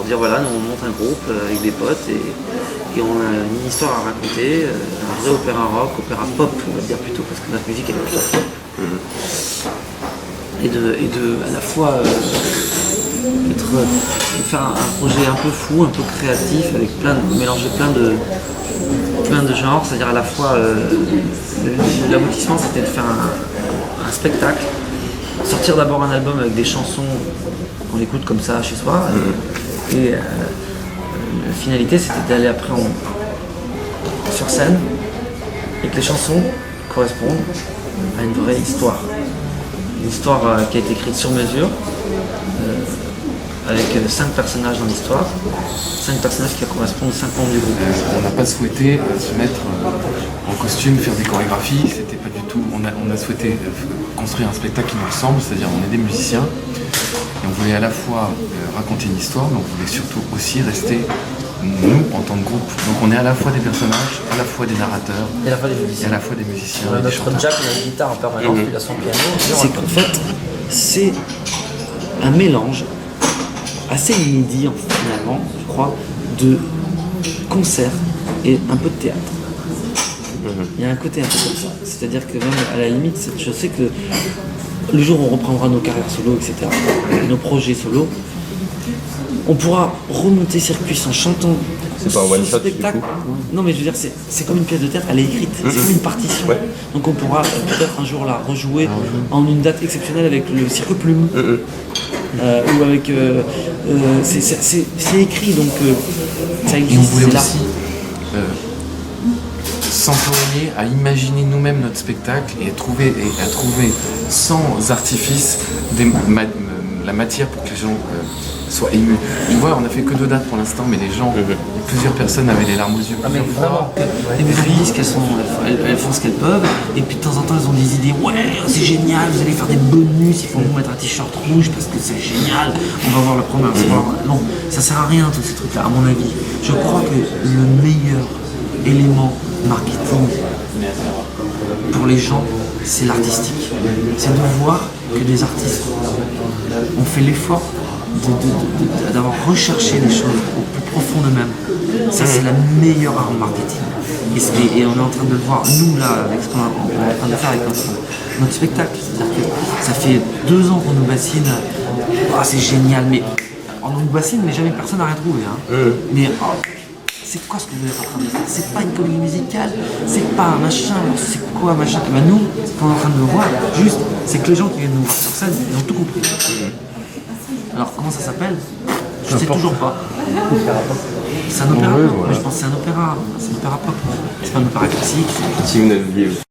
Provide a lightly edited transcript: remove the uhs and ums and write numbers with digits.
dire voilà, nous on monte un groupe avec des potes et on a une histoire à raconter, un vrai opéra rock, opéra pop on va dire plutôt, parce que notre musique elle est plutôt pop. Et de à la fois de faire un projet un peu fou, un peu créatif, avec mélanger plein de genres, c'est-à-dire à la fois l'aboutissement c'était de faire un spectacle, sortir d'abord un album avec des chansons qu'on écoute comme ça chez soi, et la finalité c'était d'aller après sur scène et que les chansons correspondent à une vraie histoire. Une histoire qui a été écrite sur mesure, avec 5 personnages dans l'histoire, 5 personnages qui correspondent aux 5 membres du groupe. On n'a pas souhaité se mettre en costume, faire des chorégraphies, c'était pas du tout. On a souhaité construire un spectacle qui nous ressemble, c'est-à-dire on est des musiciens, et on voulait à la fois raconter une histoire, mais on voulait surtout aussi rester nous en tant que groupe. Donc on est à la fois des personnages, à la fois des narrateurs, Et à la fois des musiciens. et à la fois des musiciens. On a et des notre chanteurs. Jack, on a une guitare en permanence, il a son piano. C'est qu'en fait, c'est un mélange assez inédit finalement, je crois, de concert et un peu de théâtre. Il y a un côté un peu comme ça. C'est-à-dire que même à la limite, je sais que le jour où on reprendra nos carrières solo, etc., nos projets solo, on pourra remonter circuit en chantant. C'est pas un one shot, spectacle. du coup. Non mais je veux dire, c'est comme une pièce de théâtre, elle est écrite, c'est comme une partition. Ouais. Donc on pourra peut-être un jour la rejouer en une date exceptionnelle avec le Cirque Plume. Ou avec... c'est écrit, donc ça Et on existe, voulait c'est là. aussi s'employer à imaginer nous-mêmes notre spectacle et à trouver sans artifice la matière pour que les gens soient émus. Tu vois, on a fait que 2 dates pour l'instant, mais les gens, plusieurs personnes avaient les larmes aux yeux. Ah mais vraiment, les mécanistes, elles font ce qu'elles peuvent, et puis de temps en temps elles ont des idées, ouais c'est génial, vous allez faire des bonus, il faut vous mettre un t-shirt rouge parce que c'est génial, on va voir le première soir. Non, ça sert à rien tous ces trucs-là, à mon avis. Je crois que le meilleur élément marketing pour les gens, c'est l'artistique. C'est de voir que des artistes ont fait l'effort d'avoir recherché les choses au plus profond d'eux-mêmes. Ça, c'est la meilleure arme marketing. Et on est en train de le voir, nous, là, avec ce qu'on est en train de faire avec notre spectacle. C'est-à-dire que ça fait 2 ans qu'on nous bassine. Ah, c'est génial, mais on nous bassine, mais jamais personne n'a rien trouvé. Hein. Mais c'est quoi ce que vous êtes en train de faire? C'est pas une comédie musicale, c'est pas un machin, c'est quoi machin? Et ben nous, ce qu'on est en train de voir, juste, c'est que les gens qui viennent nous voir sur scène, ils ont tout compris. Alors comment ça s'appelle? Je sais toujours pas. C'est un opéra pop. Mais je pense que c'est un opéra pop. C'est pas un opéra classique. Team 9 Live.